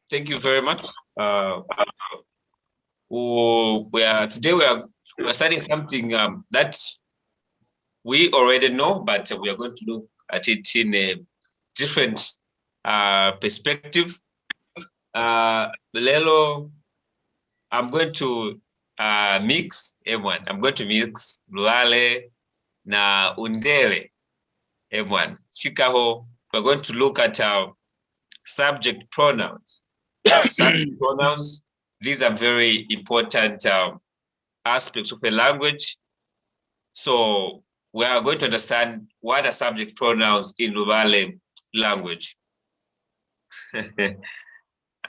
Thank you very much. Today we're studying something that we already know, but we are going to look at it in a different perspective. Lelo, I'm going to mix M1. I'm going to mix Luvale na Undele M1. Shikaho, we're going to look at subject pronouns. Subject pronouns, these are very important aspects of a language. So we are going to understand what are subject pronouns in Luvale language.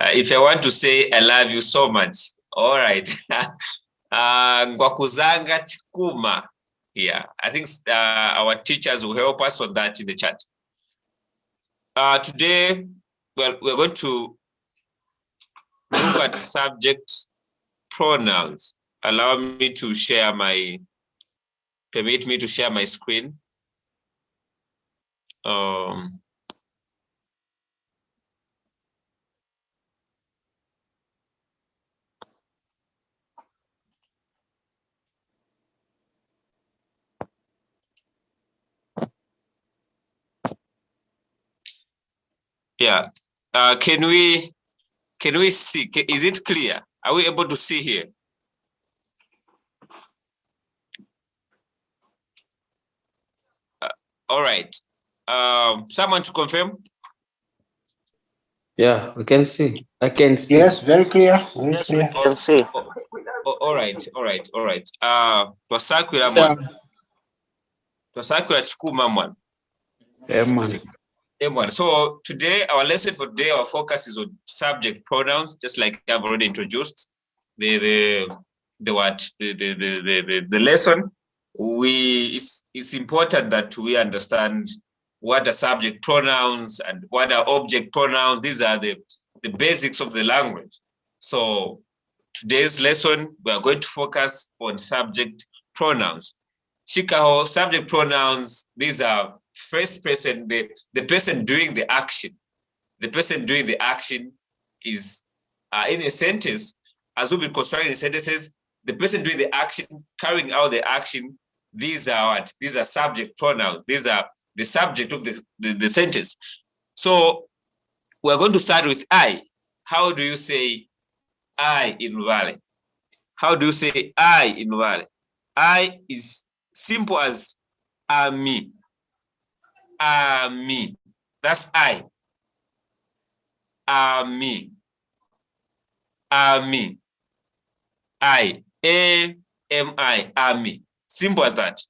If I want to say I love you so much, all right. Ngwakuzanga CHIKUMA. Yeah, I think our teachers will help us on that in the chat. Today, well, we're going to look at subject pronouns. Allow me to share permit me to share my screen. Yeah. Can we see? Is it clear? Are we able to see here? All right. Someone to confirm? Yeah, we can see. I can see. Yes, very clear. Very Yes, clear. we can see. All right. Twasakwila CHIKUMA mwana. M1. So today, our lesson for today, our focus is on subject pronouns, just like I've already introduced the lesson. It's important that we understand what are subject pronouns and what are object pronouns. These are the basics of the language. So today's lesson, we are going to focus on subject pronouns. Shikaho, subject pronouns, these are first person, the person doing the action. The person doing the action is in a sentence, as we'll be constructing sentences, the person doing the action, carrying out the action, these are what? These are subject pronouns. These are the subject of the sentence. So we're going to start with I. How do you say I in Luvale? How do you say I in Luvale? I is simple as me. Me. That's I. Me. Me. I. A-M-I. Me. Simple as that.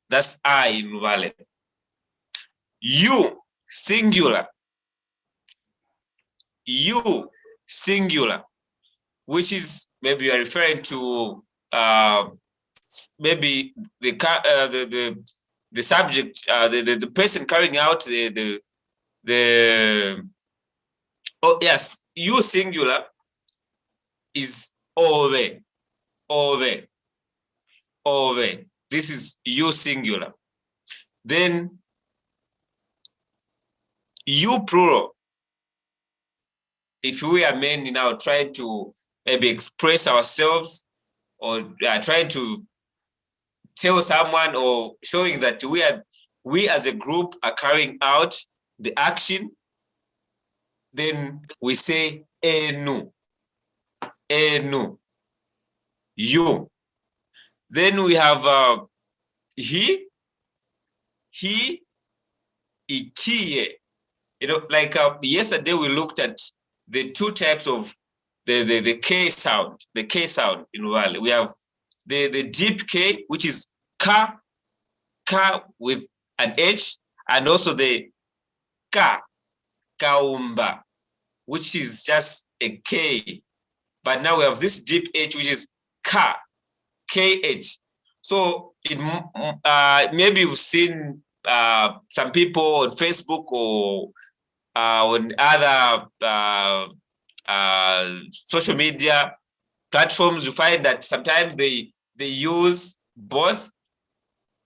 That's I in Luvale. You, singular. You, singular. Which is maybe you are referring to maybe the subject, the person carrying out oh yes, you singular is ove. This is you singular. Then you plural. If we are men now trying to maybe express ourselves or trying to tell someone or showing that we as a group are carrying out the action, then we say enu. You. Then we have he, ikiye. You know, like yesterday we looked at the two types of the K sound, in Luvale. We have the deep K, which is ka with an H, and also the kaumba, which is just a K. But now we have this deep H, which is KH. So maybe you've seen some people on Facebook or on other social media platforms. You find that sometimes they use both.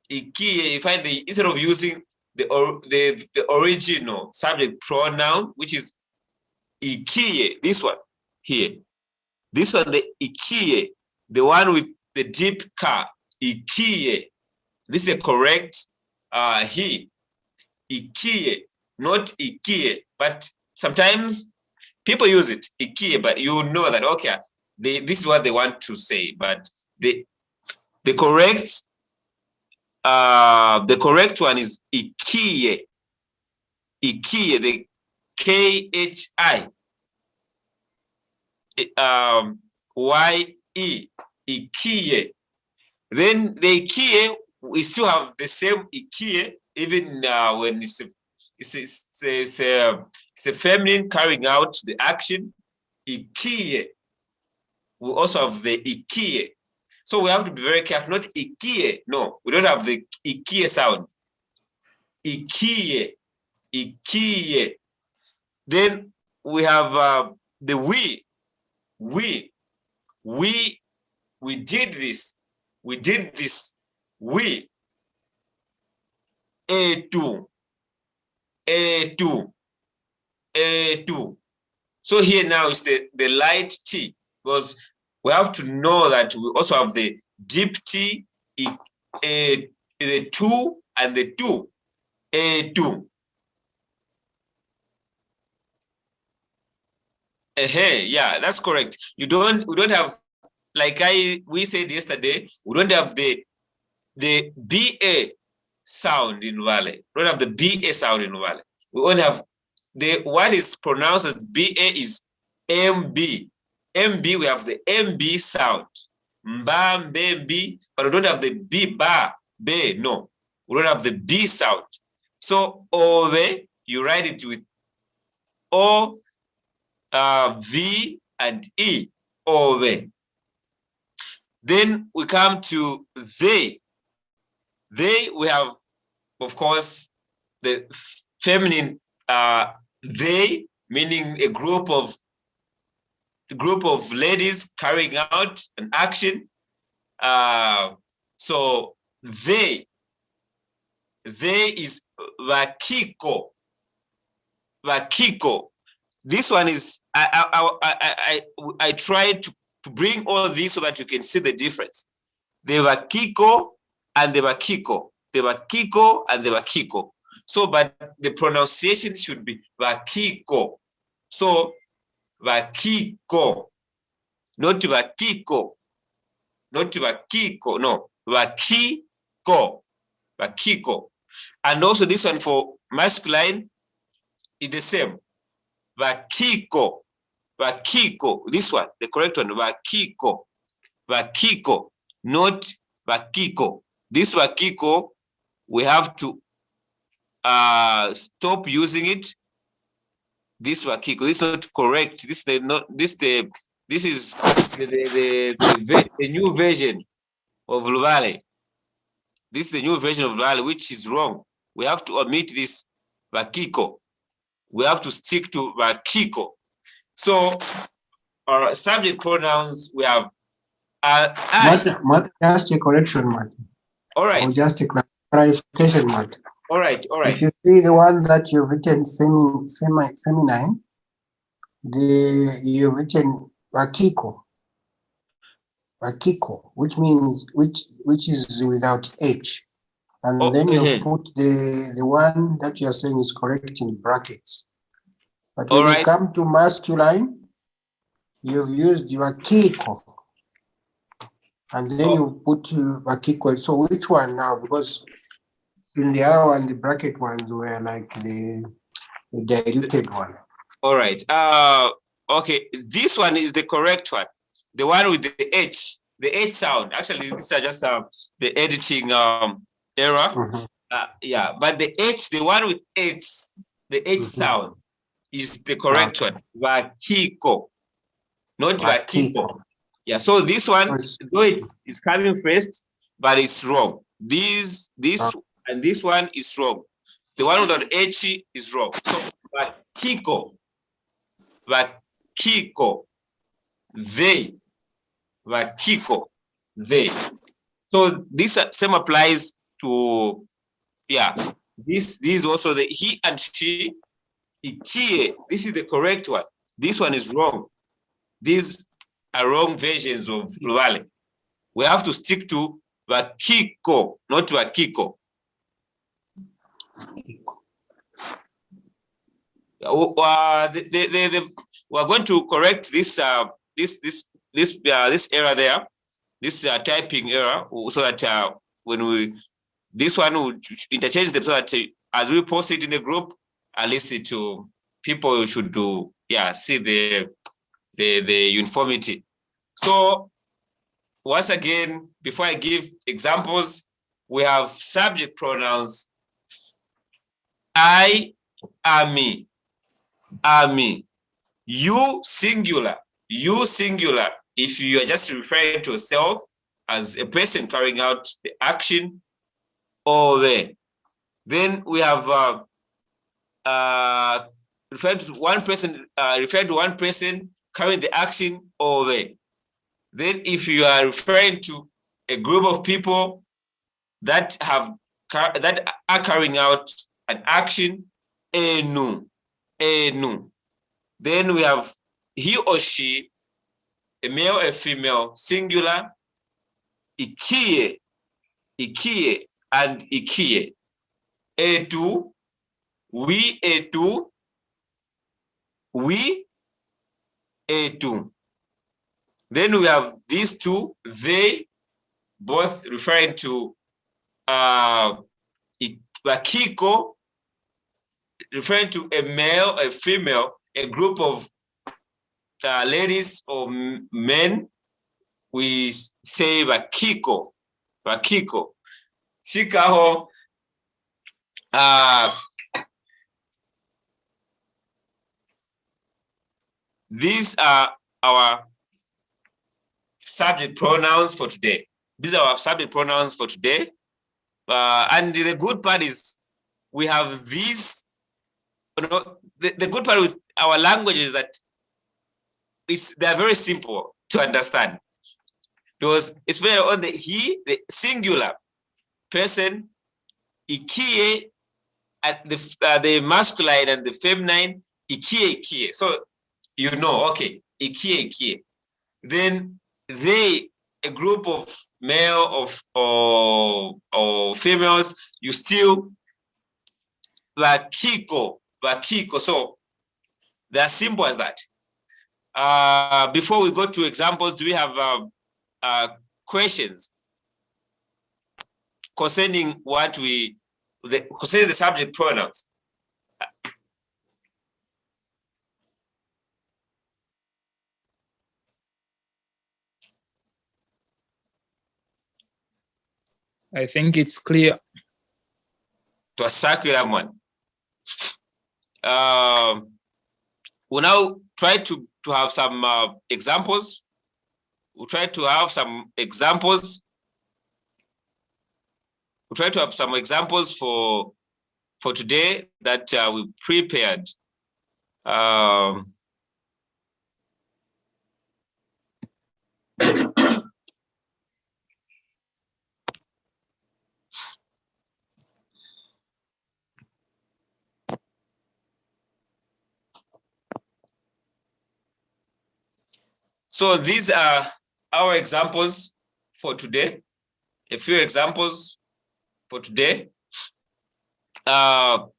You find instead of using the original subject pronoun, which is ikiye. This one here. This one, the ikiye, the one with the deep ka, ikiye. This is the correct he. Ikiye, not ikiye. But sometimes people use it, ikiye, but you know that, okay, this is what they want to say. But the correct one is ikiye. Ikiye, the KHI YE, ikiye. Then the ikiye, we still have the same ikiye, even when it's a feminine carrying out the action. Ikiye, we also have the ikiye. So we have to be very careful, not ikiye. No, we don't have the ikiye sound. Ikiye, ikiye. Then we have the we did this. We did this. We. A2. So here now is the light T, because we have to know that we also have the deep T, the 2 and the 2. A2. Yeah, that's correct. We don't have, like we said yesterday, we don't have the BA sound in Luvale. We don't have the BA sound in Luvale. We only have what is pronounced as BA is MB. MB, we have the MB sound. Mba, mbe, but we don't have the B, ba, be, no. We don't have the B sound. So ove, you write it with O, V, and E, ove. Then we come to they. They, we have, of course, the feminine they, meaning a group of ladies carrying out an action. So they is vakiko. Vakiko. This one is I tried to bring all this so that you can see the difference. The vakiko and the vakiko. The vakiko and the vakiko. So, but the pronunciation should be vakiko. So, vakiko, not vakiko, not vakiko, no, vakiko, vakiko. And also this one for masculine is the same. Vakiko, vakiko. This one, the correct one, vakiko, vakiko, not vakiko. This vakiko, we have to stop using it. This wakiko, this is not correct. This is the new version of Luvale. This is the new version of Luvale, which is wrong. We have to omit this vakiko. We have to stick to vakiko. So our subject pronouns, we have just a correction, Martin. All right. Or just a clarification, Martin. All right, all right. If you see the one that you've written feminine, you've written wakiko, which means which is without H, and then you put the one that you are saying is correct in brackets. But when you come to masculine, you've used wakiko, and then you put wakiko. So which one now? Because in the other one, the bracket ones were like the diluted one. All right. Okay. This one is the correct one. The one with the H sound. Actually, these are just the editing error. Yeah, but the H, the one with H, the H sound is the correct one. Vakiko, not vakiko. Yeah. So this one, though it's coming first, but it's wrong. This. And this one is wrong. The one without H is wrong. So, vakiko, they, vakiko, they. So this same applies to, yeah. This is also the he and she, ikie. This is the correct one. This one is wrong. These are wrong versions of Luvale. We have to stick to Wakiko, not Wakiko. We're going to correct this this error there, this typing error, so that when we this one will interchange them, so that as we post it in the group, at least to people should do see the uniformity. So once again, before I give examples, we have subject pronouns. I, me. Me. You singular. You singular. If you are just referring to yourself as a person carrying out the action, or they. Then we have referring to one person carrying the action, or they. Then if you are referring to a group of people that are carrying out an action, enu. Then we have he or she, a male, a female, singular, ikie, and ikie. Etu, we, etu. Then we have these two, they, both referring to Wakiko, referring to a male, a female, a group of ladies or men. We say Wakiko. Shikaho. These are our subject pronouns for today. These are our subject pronouns for today. And the good part is we have these. The good part with our language is that they're very simple to understand. Because especially on the singular person, ikie, at the masculine and the feminine, ikie. So you know, okay, ikie. Then they, a group of male or females, you still Wakiko. So they're simple as that. Before we go to examples, do we have questions concerning concerning the subject pronouns? I think it's clear. TUNASAKWILILA MWANE. We'll now try to have some examples. We'll try to have some examples. We'll try to have some examples for today that we prepared. So these are our examples for today. A few examples for today. The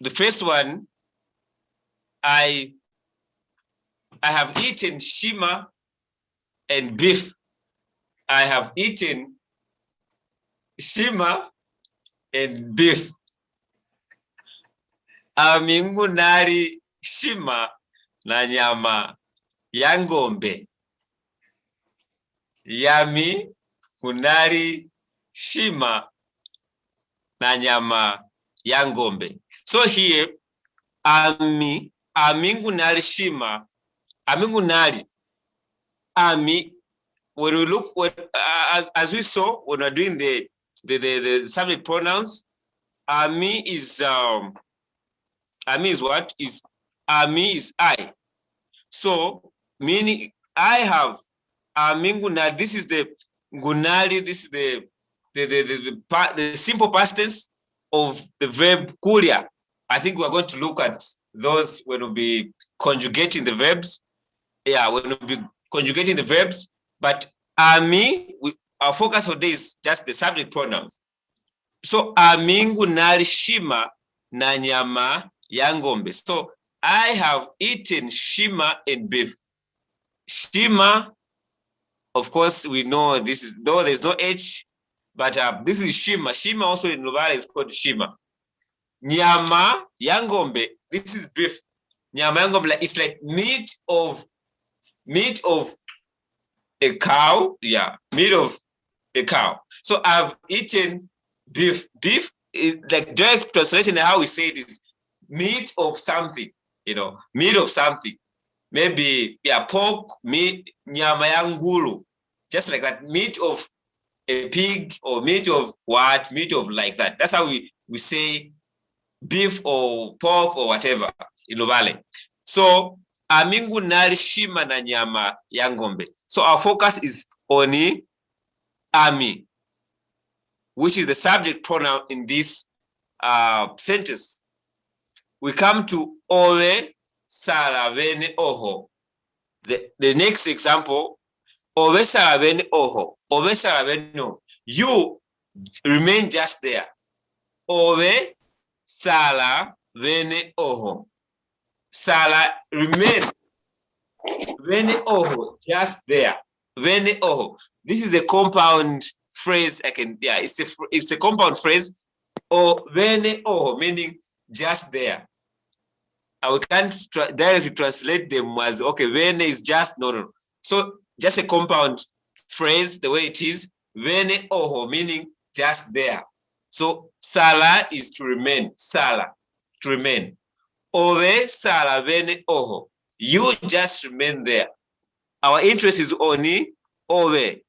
first one, I have eaten shima and beef. I have eaten shima and beef. Amingu nali shima na nyama ya ng'ombe. Yami kunali shima na nyama ya ng'ombe. So here, amingu nali shima, amingu nali. When we look, as we saw when we're doing the subject pronouns, ami is what? Ami is I. So meaning I have aminguna. This is the gunali. This is the simple past tense of the verb kulia. I think we're going to look at those when we'll be conjugating the verbs. Yeah, when we'll be conjugating the verbs. But our focus for this is just the subject pronouns. So amingu nalishima na nyama ya ng'ombe. So I have eaten shima and beef. Shima, of course, we know this is, though there's no H, but this is shima. Shima also in Luvale is called shima. Nyama ya ng'ombe, this is beef. Nyama ya ng'ombe, it's like meat of a cow. Yeah, meat of a cow. So I've eaten beef. Beef is like direct translation. How we say it is meat of something, meat of something. Maybe pork, meat, nyama ya nguru, just like that, meat of a pig or meat of what, meat of like that. That's how we say beef or pork or whatever in Luvale. So amingu nalishima na nyama ya ng'ombe. So our focus is on ami, which is the subject pronoun in this sentence. We come to owe saravene oho. The next example, owe saravene oho. Owe saravene oho. You remain just there. Owe saravene oho. Sala, remain. Vene oho, just there. Vene oho. This is a compound phrase. It's a compound phrase. Or vene oho, meaning just there. We can't directly translate them as, okay, vene is just, no. So just a compound phrase, the way it is, vene oho, meaning just there. So sala is to remain, sala, to remain. Ove sala vene oho, you just remain there. Our interest is only ove.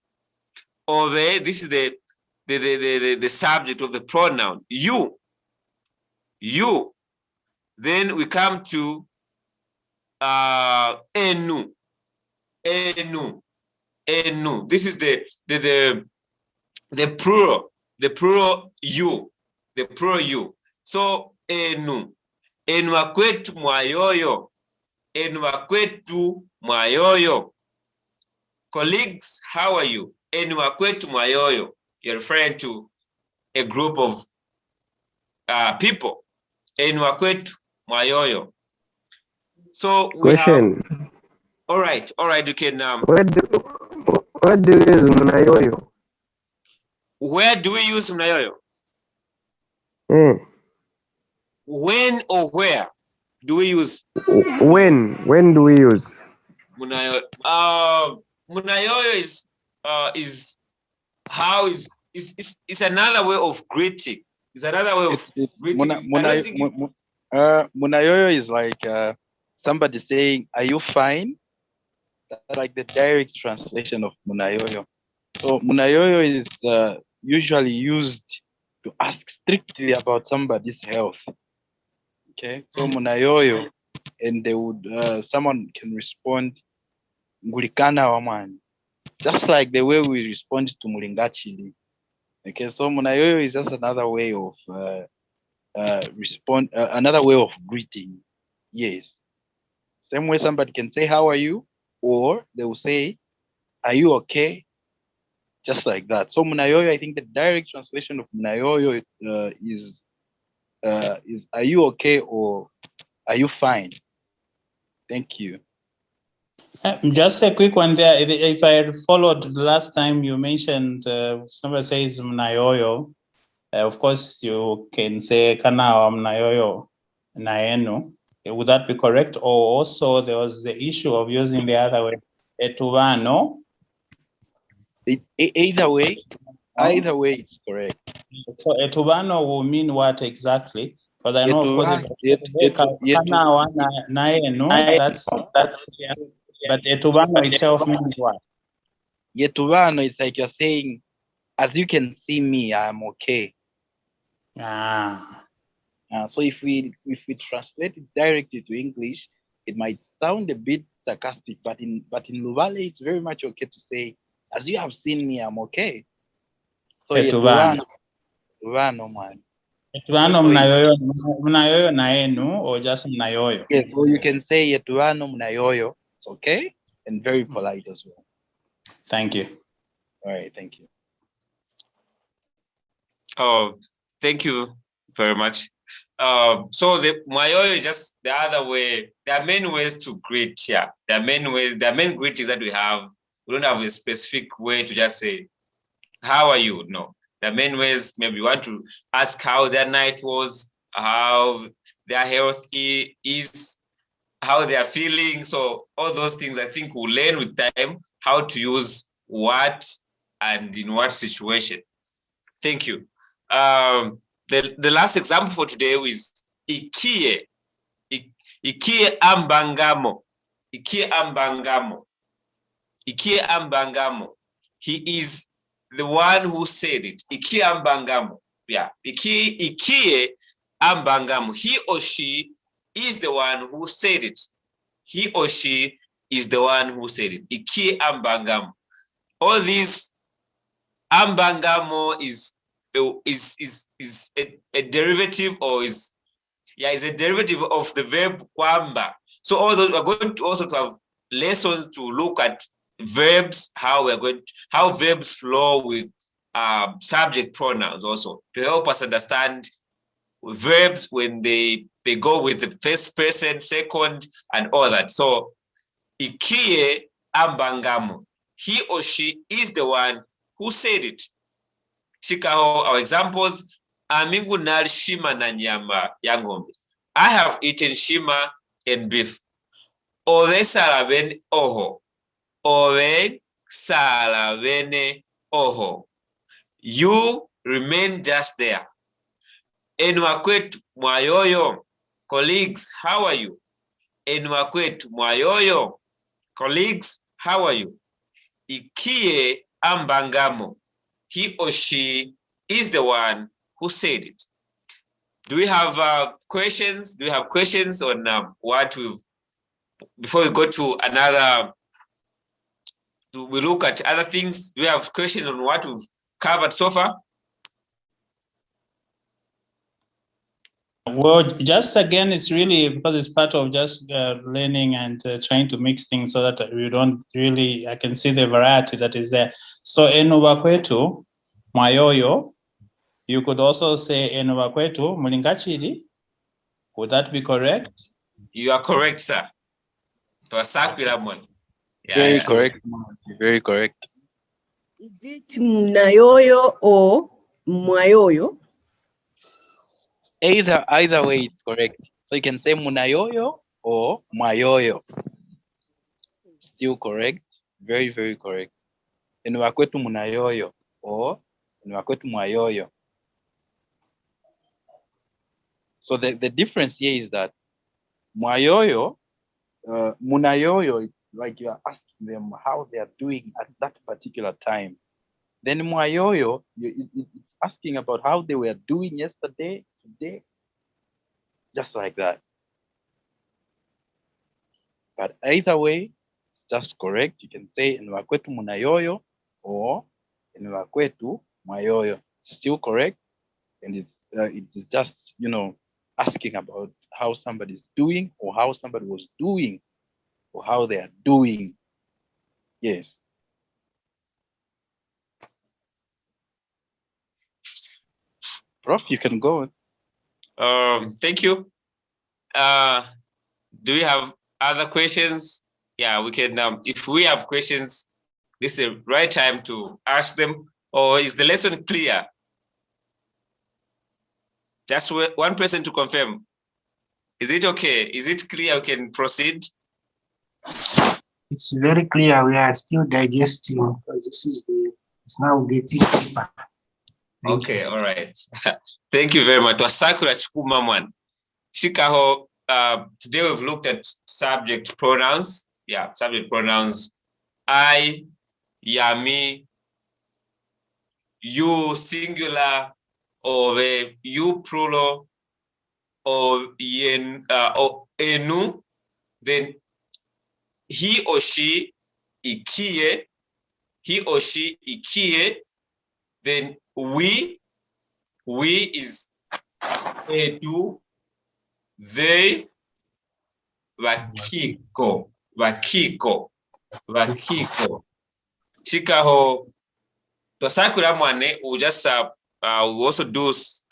Ove, this is the subject of the pronoun, you. Then we come to enu. This is the plural, you, the plural you. So enu akwetu mwayoyo, colleagues, how are you? Enu akwetu mwayoyo. You're referring to a group of people. Enu akwetu mwayoyo. So we Question. have. All right, you can. Where do you use mnayoyo? Where do we use mnayoyo? When or where do we use? When do we use Munayoyo? Munayoyo is how is another way of greeting. It's another way of greeting. Munayoyo is like somebody saying, "Are you fine?" That's like the direct translation of munayoyo. So munayoyo is usually used to ask strictly about somebody's health. Okay, so munayoyo, and they would someone can respond ngulikana wamani, just like the way we respond to mulingachili. Okay, so munayoyo is just another way of another way of greeting. Yes, same way somebody can say how are you, or they will say are you okay, just like that. So munayoyo, I think the direct translation of munayoyo is are you okay or are you fine? Thank you. Just a quick one there. If I had followed the last time you mentioned, somebody says mnayoyo, of course you can say kana wa mnayoyo naenu. Would that be correct? Or also there was the issue of using the other way, etuvano. Either way it's correct. So etuvano will mean what exactly? Because I know, of course, that's yeah. But etuvano itself means what? Yetuvano is like you're saying, as you can see me, I'm okay. So if we translate it directly to English, it might sound a bit sarcastic, but in Luvale, it's very much okay to say, as you have seen me, I'm okay. So etuvano man. Etuano mnayoyo naenu, or just mnayoyo? Yes, or you can say etuano mnayoyo. It's okay, and very polite as well. Thank you. All right, thank you. Oh, thank you very much. So the mwayoyo is just the other way. There are many ways to greet here. There are many ways. There are many greetings that we have. We don't have a specific way to just say, "How are you?" No. There are many ways. Maybe you want to ask how their night was, how their health is, how they are feeling. So all those things, I think we'll learn with time how to use what and in what situation. Thank you. The last example for today is ikie. Ikie ambangamo. Ikie ambangamo. Ikie ambangamo. He is the one who said it. Ikie ambangamo. Yeah. Ikie ambangamo. He or she is the one who said it. He or she is the one who said it. Ikie ambangamo. All these ambangamo is a derivative, or is a derivative of the verb kwamba. So although we're going to also have lessons to look at verbs, how verbs flow with subject pronouns, also to help us understand verbs when they go with the first person, second, and all that. So ikie ambangamo. He or she is the one who said it. Shikaho, our examples. Amingu nal shima na nyama ya ng'ombe. I have eaten shima and beef. Ove salavene oho. Ove salavene oho. You remain just there. Enwakwetu mwayoyo. Colleagues, how are you? Enwakwetu mwayoyo. Colleagues, how are you? Ikie ambangamo. He or she is the one who said it. Do we have questions? Do we have questions on what we've, before we go to another, we look at other things? Do we have questions on what we've covered so far? Well, just again, it's really because it's part of just learning and trying to mix things so that we don't really, I can see the variety that is there. So enubakwetu mwayoyo, you could also say enubakwetu mulingachili. Would that be correct? You are correct, sir. TUNASAKWILILA. Very correct. Very correct. Is it mnayoyo or mwayoyo? Either way, it's correct. So you can say munayoyo or mwayoyo. Still correct. Very, very correct. Enwakwetu munayoyo or enwakwetu mwayoyo. So the difference here is that mwayoyo, munayoyo, it's like you are asking them how they are doing at that particular time. Then mwayoyo, it's asking about how they were doing yesterday, today, just like that. But either way, it's just correct. You can say enwakwetu munayoyo or enwakwetu mwayoyo. Still correct, and it's just, you know, asking about how somebody's doing or how somebody was doing or how they are doing. Yes. Prof, you can go. Thank you. Do we have other questions? Yeah, we can. If we have questions, this is the right time to ask them. Or is the lesson clear? Just one person to confirm. Is it okay? Is it clear? We can proceed. It's very clear. We are still digesting because it's now getting deeper. Okay, all right. Thank you very much. CHIKUMA. Shikaho, today we've looked at subject pronouns. Yeah, subject pronouns. I, yami, you singular, or you plural, or yen, or enu. Then he or she, ikie. He or she, ikie. Then we is etu, they, vakiko, vakiko, vakiko. Chikaho, TUNASAKWILILA MWANE, we just we also do this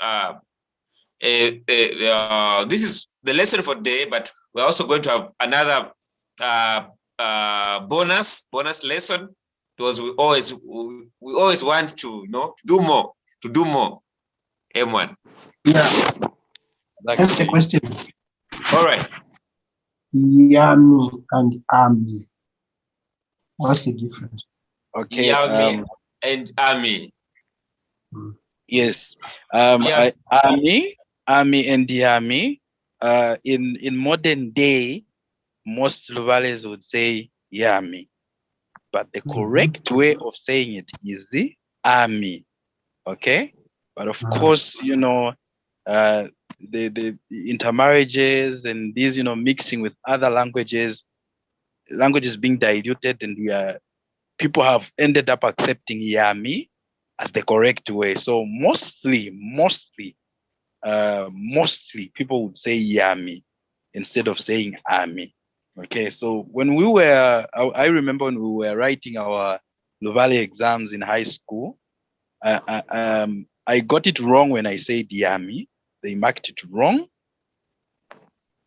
is the lesson for today, but we're also going to have another bonus lesson, because we always want to do more. M1. Yeah. That's the question. All right. Yummy and army. What's the difference? Okay. Yummy and army. Yes. Yeah. Army and the army. In modern day, most Luvales would say yami, but the correct way of saying it is the army. Okay, but of course, the intermarriages and these, mixing with other languages being diluted, and people have ended up accepting yami as the correct way. So mostly people would say yami instead of saying army. Okay, so when we were, I remember when we were writing our Luvale exams in high school, I got it wrong when I said yami. They marked it wrong.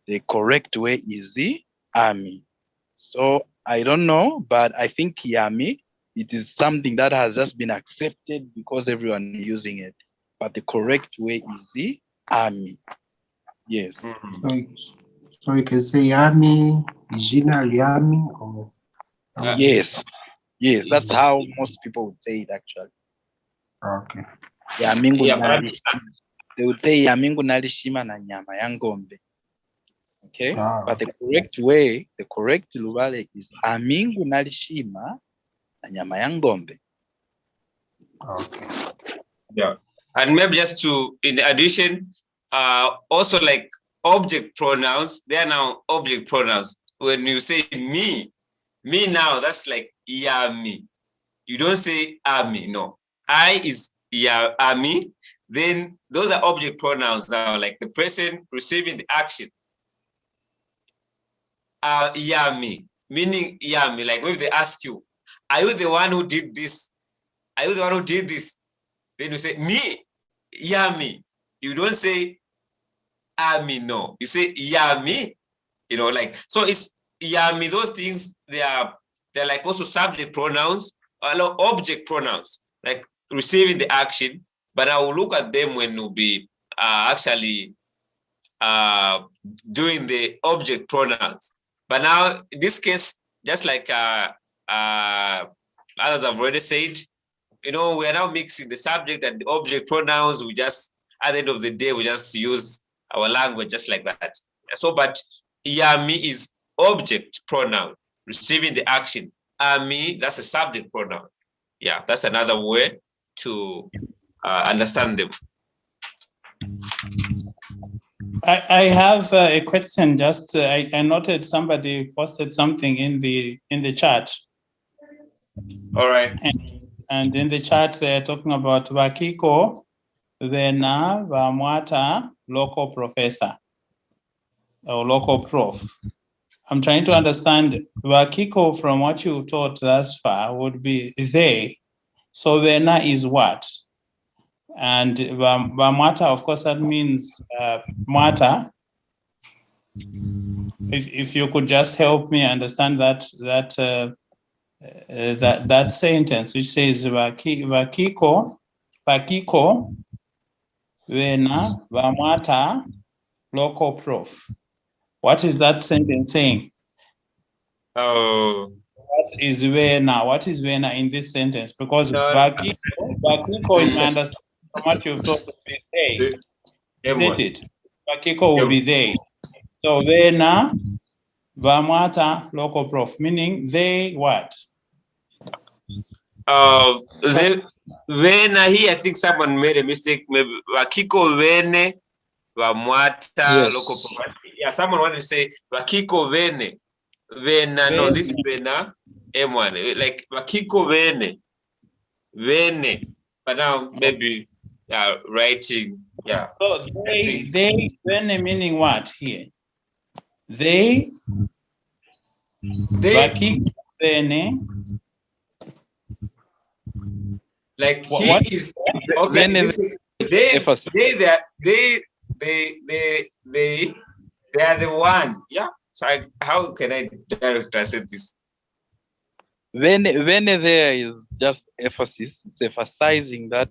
The correct way is the army. So I don't know, but I think yami, it is something that has just been accepted because everyone is using it. But the correct way is the army. Yes. So you can say army, general army, or yes, that's how most people would say it actually. Okay. They would say yamingu nalishima na nyama ya ng'ombe. Okay, but the correct way, the correct Luvale is amingu nalishima na nyama ya ng'ombe. Okay. Yeah, and maybe just in addition, also like object pronouns, they are now object pronouns. When you say me now, that's like yami. You don't say army, no. I is yami. Then those are object pronouns now, like the person receiving the action. Yami, meaning yami, like when they ask you, are you the one who did this? Are you the one who did this? Then you say, me, yami. You don't say army, no. You say yami, like, so it's yami, those things, they're like also subject pronouns, object pronouns, like receiving the action, but I will look at them when we'll be actually doing the object pronouns. But now in this case, just like others have already said, we are now mixing the subject and the object pronouns. We just, at the end of the day, we just use our language just like that. So, but yami is object pronoun, receiving the action. Ami, that's a subject pronoun. Yeah, that's another way to understand them. I have a question. Just I noted somebody posted something in the chat. All right. And in the chat they're talking about Vakiko Vena Vamwata local professor or local prof. I'm trying to understand Vakiko from what you taught thus far would be they. So Vena is what? And Vamwata, of course, that means Mwata. If you could just help me understand that sentence which says Vakiko Vena Vamwata local prof. What is that sentence saying? Oh. What is Vena? What is Vena in this sentence? Because Vakiko, if I understand from what you've taught, will be they. Isn't it? Vakiko will be they. So Vena Vamwata local prof, meaning they what? Vena here, I think someone made a mistake. Maybe Vakiko Vene Vamwata local prof. Yeah, someone wanted to say Vakiko Vene. Vena, no, this is Vena M1. Like Vakiko Vene. But now maybe writing. Yeah. So they meaning what here? They Bakiko Vene. Like he What? is okay. Vene This is they are the one. Yeah. So how can I direct translate this? Vene there is just emphasis. It's emphasizing that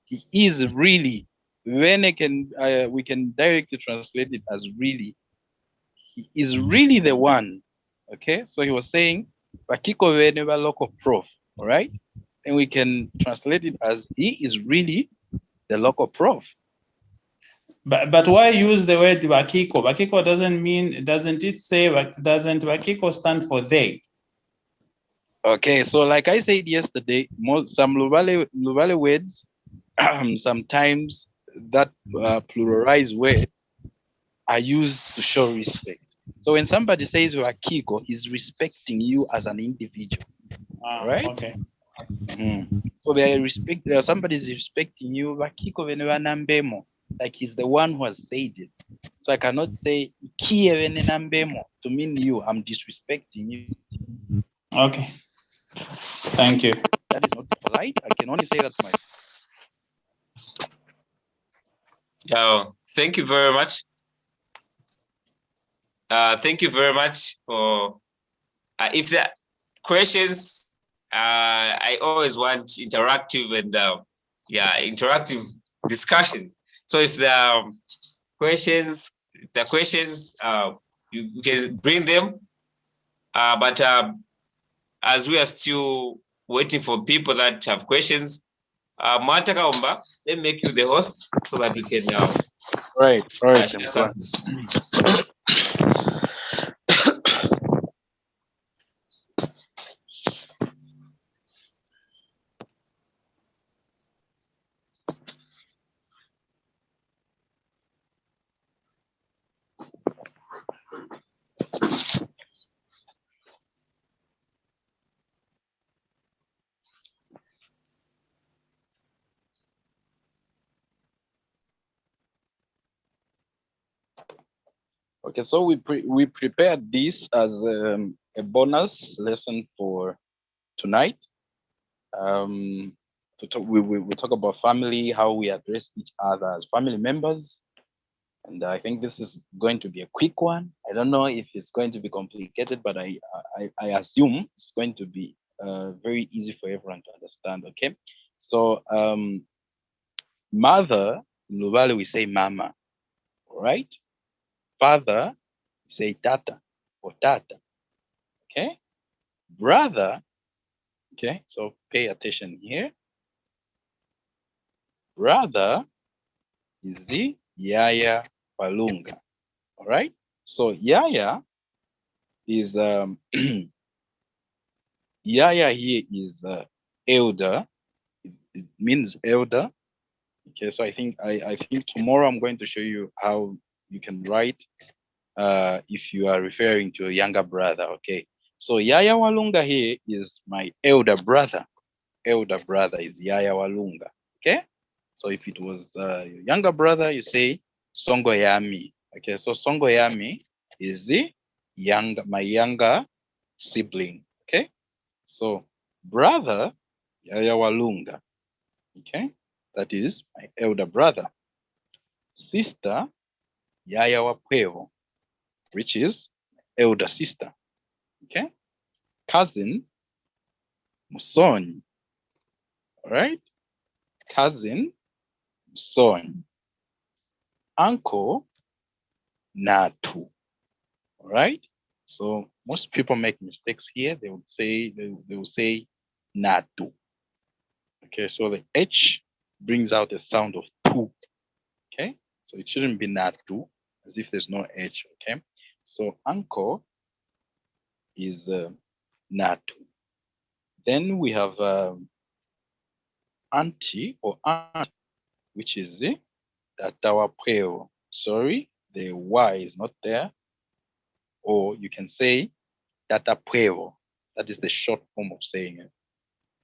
he is really. Vene can we can directly translate it as really. He is really the one. Okay, so he was saying Bakiko Vene wa local prof. All right, and we can translate it as he is really the local prof. But why use the word Bakiko? Bakiko doesn't it say, doesn't Bakiko stand for they? Okay, so like I said yesterday, some Luvale words, sometimes that pluralized word are used to show respect. So when somebody says Wakiko, he's respecting you as an individual, right? Okay. So somebody is respecting you, Wakiko venenambemo, like he's the one who has said it. So I cannot say Ikie venenambemo to mean you. I'm disrespecting you. Okay. Thank you. That is not polite. I can only say that to myself. Thank you very much. Thank you very much for. If there are questions, I always want interactive and interactive discussion. So if there are questions, you can bring them. But as we are still waiting for people that have questions, Mata Kaumba, let me make you the host so that you can right. share something. Okay, so we prepared this as a bonus lesson for tonight. We talk about family, how we address each other as family members, and I think this is going to be a quick one. I don't know if it's going to be complicated, but I assume it's going to be very easy for everyone to understand. Okay, so mother in Luvale we say mama, all right? Father we say tata or tata. Okay, brother. Okay, so pay attention here. Brother is the Yaya Walunga. All right. So Yaya is Yaya here is elder. It means elder. Okay. So I think tomorrow I'm going to show you how you can write if you are referring to a younger brother. Okay. So Yaya Walunga here is my elder brother. Elder brother is Yaya Walunga. Okay. So if it was your younger brother, you say Songo Yami. Okay, so Songo Yami is the my younger sibling. Okay, so brother Yaya Walunga. Okay, that is my elder brother. Sister Yaya Wapwevo, which is elder sister. Okay, cousin Musoni. All right, cousin Musoni. Uncle Natu. All right. So most people make mistakes here. They would say they will say Natu. Okay, so the H brings out a sound of tu. Okay, so it shouldn't be Natu, as if there's no H. Okay, so uncle is Natu. Then we have auntie or aunt, which is the Tatawapweo. Sorry, the Y is not there. Or you can say Tatapweo. That is the short form of saying it.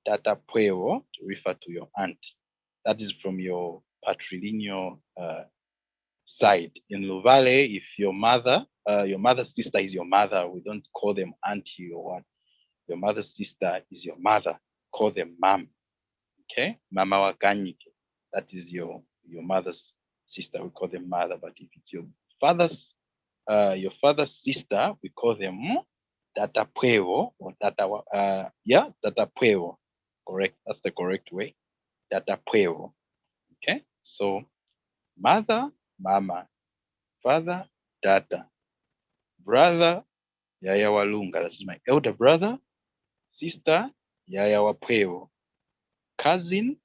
Tatapweo to refer to your aunt. That is from your patrilineal side. In Luvale, if your mother's sister is your mother, we don't call them auntie or what. Your mother's sister is your mother, call them mom. Okay, mama wa kanyike. That is your mother's sister, we call them mother. But if it's your father's sister, we call them tata puevo or tata tata puevo. Correct, that's the correct way. Tata puevo. Okay, so mother, mama, father, tata, brother, yaya walunga, that is my elder brother, sister, yaya wapuevo, cousin,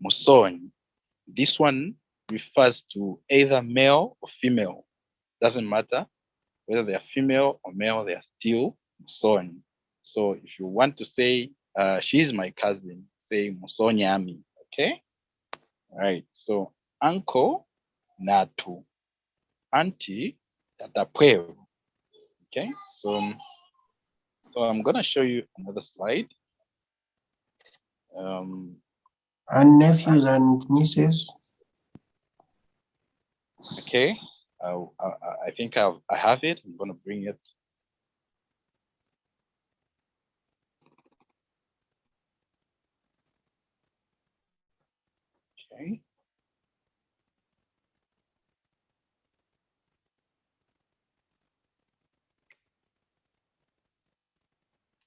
musoni. This one refers to either male or female. Doesn't matter whether they are female or male, they are still musoni. So if you want to say she's my cousin, say musoni ami. Okay. All right. So uncle, natu, auntie, tatapuevo. Okay. So I'm gonna show you another slide. And nephews and nieces. Okay, I think I have it. I'm gonna bring it. Okay.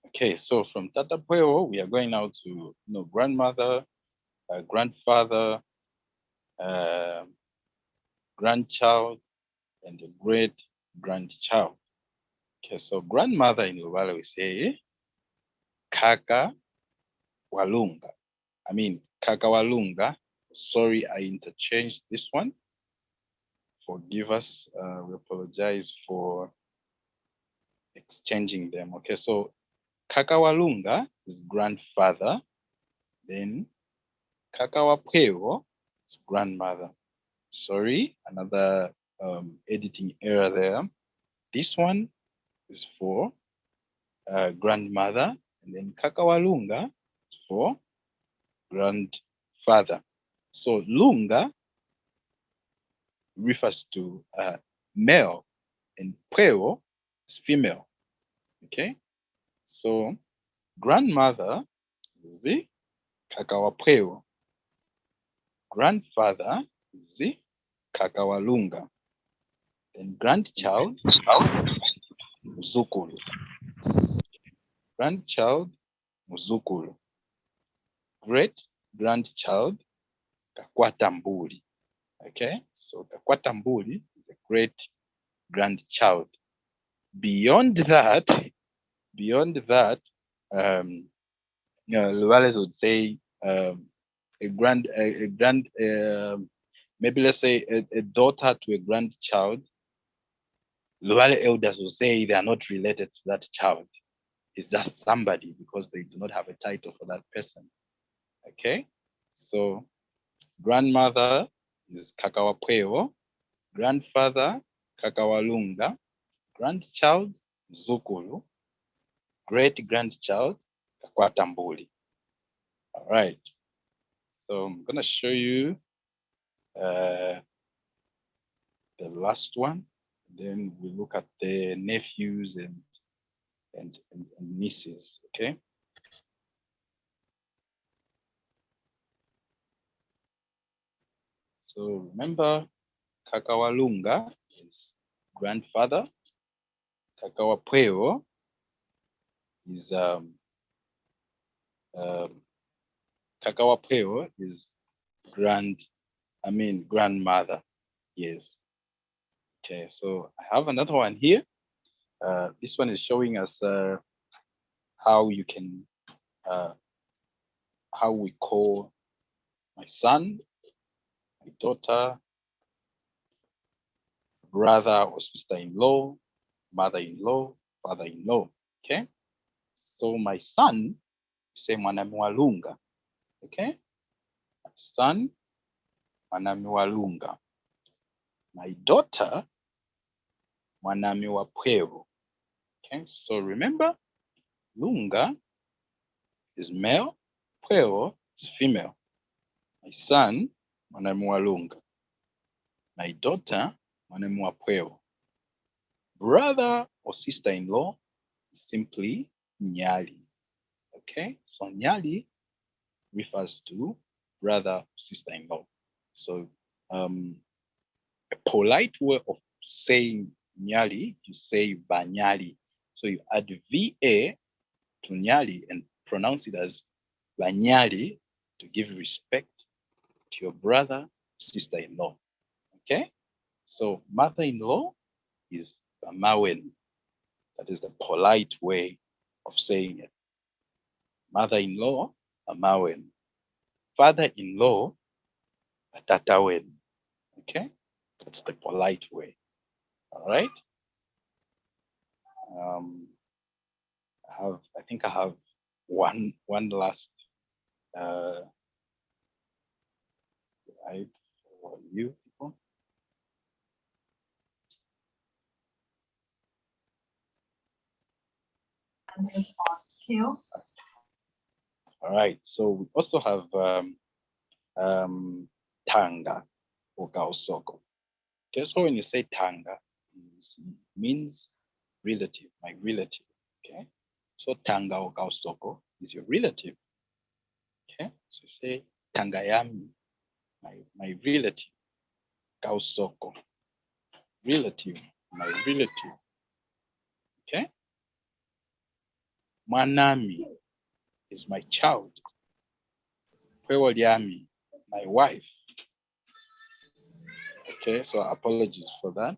Okay, so from Tatapueo, we are going now to grandmother, grandfather, grandchild, and the great grandchild. Okay, so grandmother in Luvale we say kaka walunga. I mean kaka walunga. Sorry, I interchanged this one. Forgive us. We apologize for exchanging them. Okay, so Kakawalunga is grandfather, then Kakawapuewo is grandmother. Sorry, another editing error there. This one is for grandmother, and then Kakawalunga is for grandfather. So Lunga refers to male, and Puewo is female. Okay, so grandmother is the Kakawapuewo. Grandfather is the Kakawalunga. Then grandchild, Muzukulu. Grandchild, Muzukulu. Great grandchild, Kakwatambuli. Okay, so Kakwatambuli is a great grandchild. Beyond that, Luvales would say maybe let's say a daughter to a grandchild. Luvale elders will say they are not related to that child. It's just somebody because they do not have a title for that person. Okay, so grandmother is Kakawapuewo, grandfather Kakawalunga, grandchild Zukulu, great grandchild Kakwatambuli. All right, so I'm gonna show you the last one. Then we look at the nephews and nieces. Okay. So remember, Kakawalunga is grandfather. Kakawapuewo is Kakawapuewo is grandmother. Yes. Okay, so I have another one here. This one is showing us how you can how we call my son, my daughter, brother or sister-in-law, mother-in-law, father-in-law. Okay, so my son, say Mwanami Walunga. Okay, my son, Mwanami Walunga. My daughter, Mwanami Wapuewo. Okay, so remember, Lunga is male, Puewo is female. My son, mwana muwalunga. My daughter, mwana muwapwewo. Brother or sister-in-law is simply nyali. Okay, so nyali refers to brother or sister-in-law. So a polite way of saying nyali, you say banyali. So you add va to nyali and pronounce it as banyali to give respect to your brother, sister-in-law. Okay, so mother-in-law is MWANE. That is the polite way of saying it. Mother-in-law, MWANE. Father-in-law, TATAWANE. Okay, that's the polite way. All right. I think I have one last slide for you people. All right, so we also have tanga or kausoko. Okay, so when you say tanga, it means relative, my relative. Okay, so tanga or kausoko is your relative. Okay, so say tangayami, my relative. Kausoko, relative, my relative. Okay, Manami is my child. Kwewolyami, my wife. Okay, so apologies for that.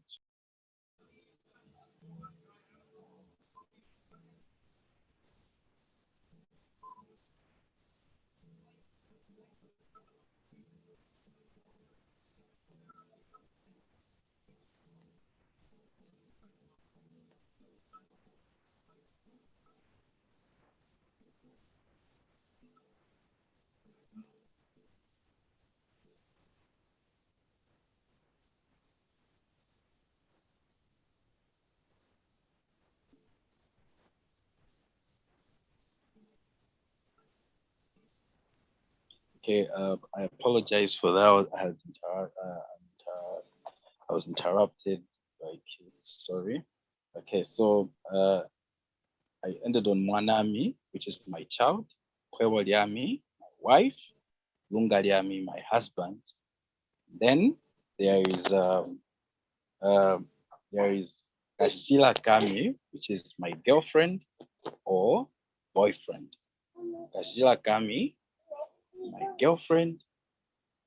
Okay, I apologize for that. I was interrupted by kids. Sorry. Okay, so I ended on Mwanami, which is my child. Kwewolyami, my wife. Lungalyami, my husband. Then there is Kajila Kami, which is my girlfriend or boyfriend. Kajila Kami, my girlfriend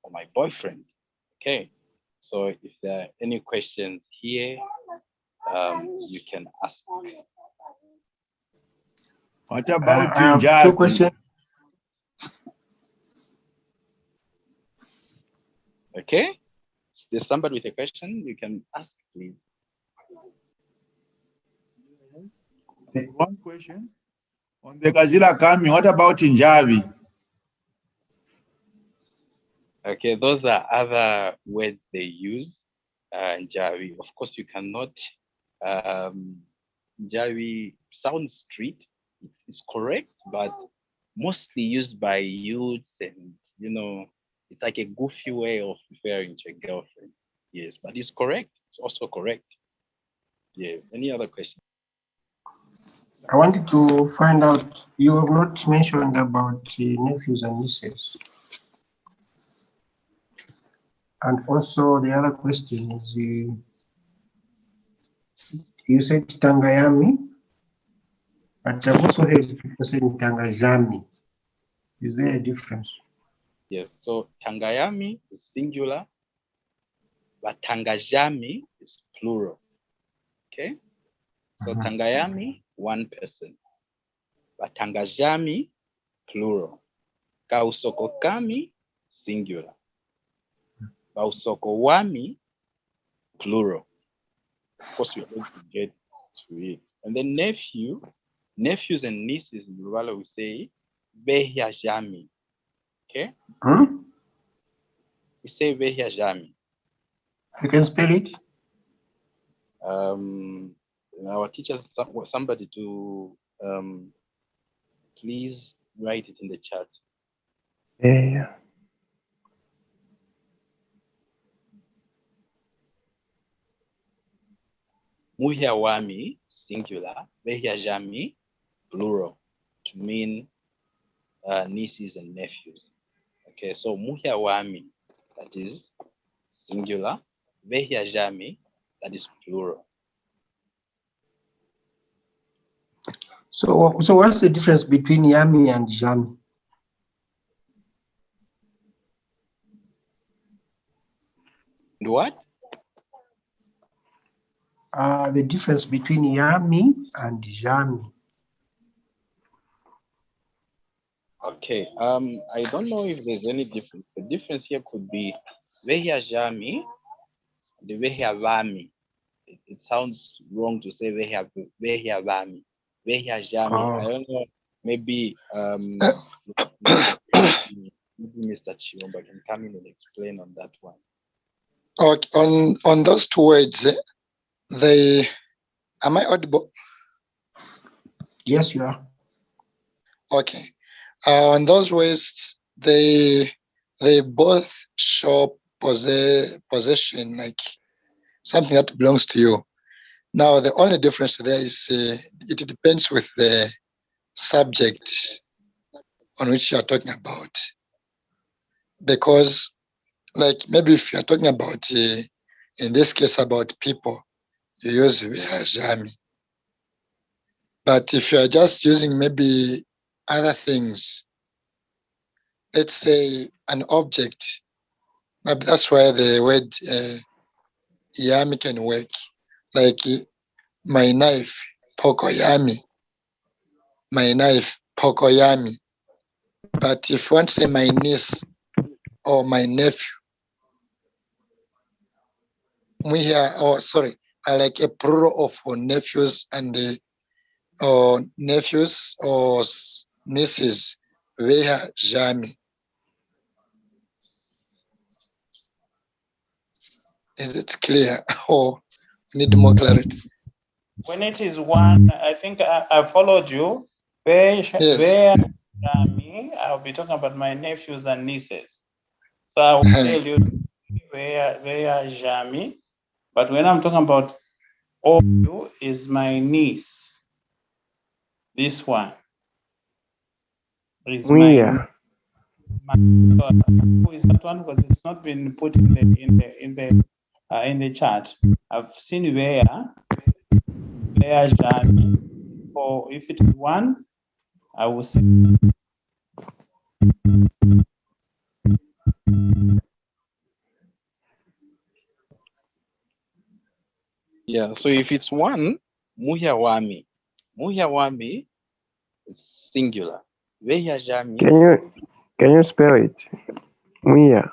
or my boyfriend. Okay, so if there are any questions here, you can ask. What about I have two Javi? questions. Okay, if there's somebody with a question, you can ask, please. One question. On the Kajila Kami, what about in Javi? Okay, those are other words they use in Javi. Of course, you cannot. Javi sounds street. It's correct, but mostly used by youths, and it's like a goofy way of referring to a girlfriend. Yes, but it's correct. It's also correct. Yeah. Any other questions? I wanted to find out, you have not mentioned about nephews and nieces. And also the other question is, you said Tangayami, but I've also heard people saying Tangajami. Is there a difference? Yes, so Tangayami is singular, but Tangajami is plural. Okay? So Tangayami, one person. But Tangajami, plural. Kausokokami, singular. Kausokowami, plural. Of course, we're going to get to it. And then nephews and nieces in Luvale, we say Behiajami. Okay? We say Behiajami. You can spell it? Our teachers, somebody to please write it in the chat. Yeah. Muhya wami, singular. Behya jami, plural, to mean nieces and nephews. Okay, so muhya wami, that is singular. Behya jami, that is plural. So what's the difference between yami and jami? What? The difference between yami and jami. Okay, I don't know if there's any difference. The difference here could be Vehya Jami, the Vehya Vami. It sounds wrong to say Vehya Vami. Vehya Jami. Oh. I don't know, maybe Mr. Chiomba can come in and explain on that one. Okay, on those two words, am I audible? Yes, you are. Okay. On those words, they both show possession, like something that belongs to you. Now, the only difference there is it depends with the subject on which you are talking about. Because, like, maybe if you are talking about, in this case, about people, you use jami. But if you are just using maybe other things, let's say an object, maybe that's why the word yami can work. Like my knife, pokoyami. My knife, pokoyami. But if you want to say my niece or my nephew, I like a plural of nephews and or nephews or nieces, veha jami. Is it clear or need more clarity? When it is one, I think I followed you. Where me, I'll be talking about my nephews and nieces. So I will tell you where Jami. But when I'm talking about you is my niece. This one is my. Who is that one? Because it's not been put in the chat. I've seen where Jami. Or if it is one, I will say. Yeah, so if it's one, muhya wami. Muhya wami is singular. Vehya jami. Can you spell it? Muhya.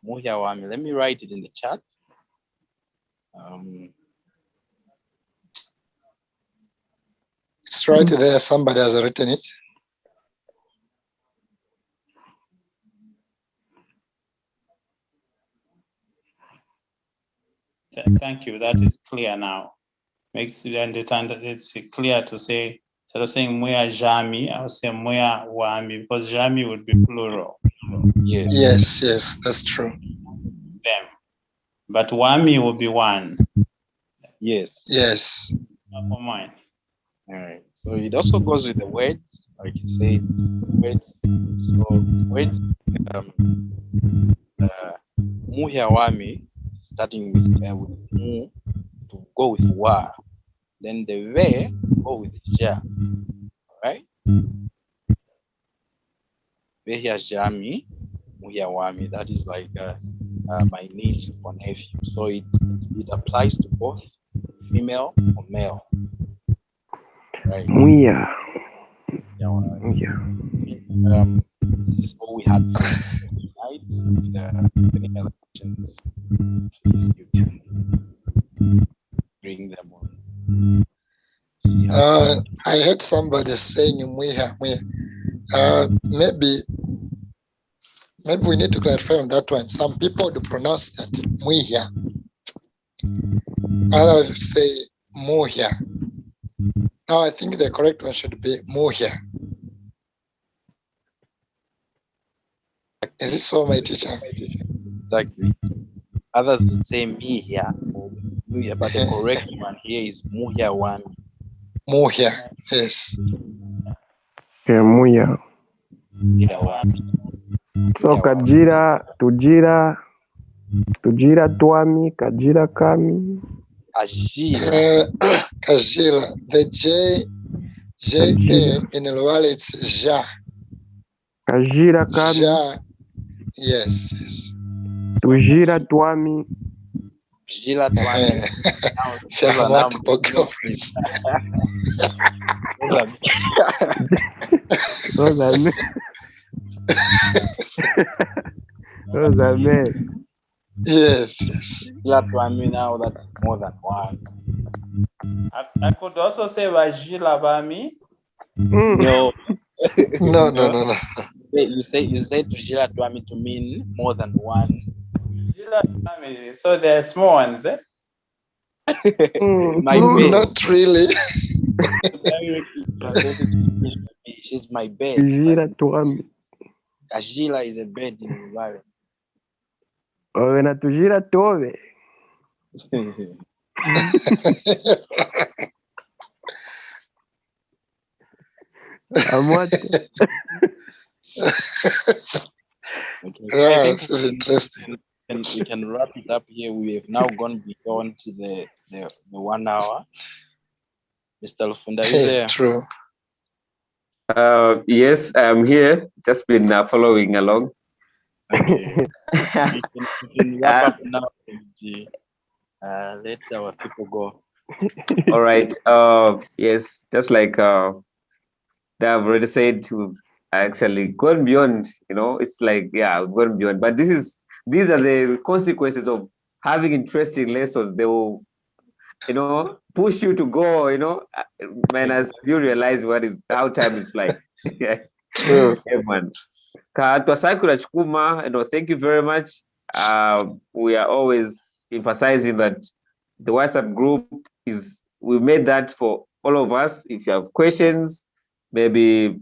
Muhya wami. Let me write it in the chat. It's right there. Somebody has written it. Thank you. That is clear now. Makes you understand that it's clear to say, instead of saying muya jami, I'll say muya wami, because jami would be plural. Yes, that's true. Them. But wami will be one. Yes. For mine. All right. So it also goes with the words, like you said, words. So words, muhya wami, starting with mu, to go with wa. Then the ve go with ja. Right? Vehya jami, muhya wami. That is like my niece or nephew. So it applies to both female or male. Right. Muhya. This is what we had tonight. If there are any other questions, please you can bring them on. I heard somebody saying muya. Maybe we need to clarify on that one. Some people do pronounce that muya. Others say muhya. Now I think the correct one should be muhya. Is this so, my teacher? Exactly. Others would say me here or Yeah, but the correct one here is muhya wami. Muhya, yes. Muya. So kajira, tujira twami, kajira kami. Kajira. The J in Luvale it's ja. Kajira kami. Ja. Yes, yes. Tujira twami. Jila twami. If you have multiple girlfriends. Those are men. Those are men. Yes, yes. Jila twami now that's more than one. I could also say Vajila Bami. No. No. You say Tujila twami to mean more than one. So they're small ones, eh? My bed. Not really. She's my bed. Tujira twami. Kajila is a bed in Luvale. Owe na tujira tove. Amote. Yeah, this is interesting. We can wrap it up here. We have now gone beyond the 1 hour. Mr. Lufunda, is there? True. Yes, I'm here. Just been following along. Okay. we can wrap up now. Let our people go. All right. Yes, just like they have already said, we've actually gone beyond. It's like, yeah, we've gone beyond. But these are the consequences of having interesting lessons. They will, push you to go. Man, as you realize how time is flying. True. Yeah, man. CHIKUMA, thank you very much. We are always emphasizing that the WhatsApp group we made that for all of us. If you have questions, maybe,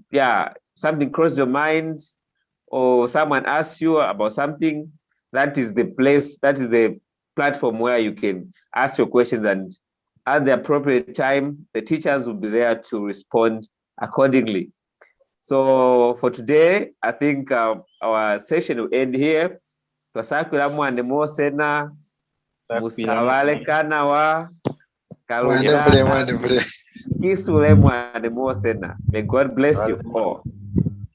something crossed your mind, or someone asks you about something, that is the place, that is the platform where you can ask your questions, and at the appropriate time, the teachers will be there to respond accordingly. So for today, I think our session will end here. TUNASAKWILILA MWANE MOSENA Musawale kana wa Kalungila Kisule MWANE MOSENA. May God bless you all.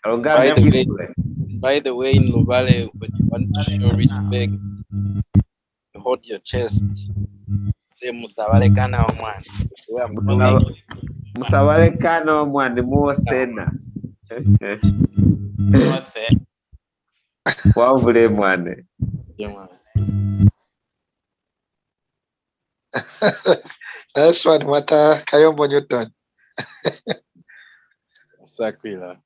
By the way, in Luvale, when you want to show respect, you hold your chest. Say Musawale kana wa mwane. Musawale kana wa mwane MOSENA. Wavule mwane. That's one. Mata Kayombo Newton. Sakwila.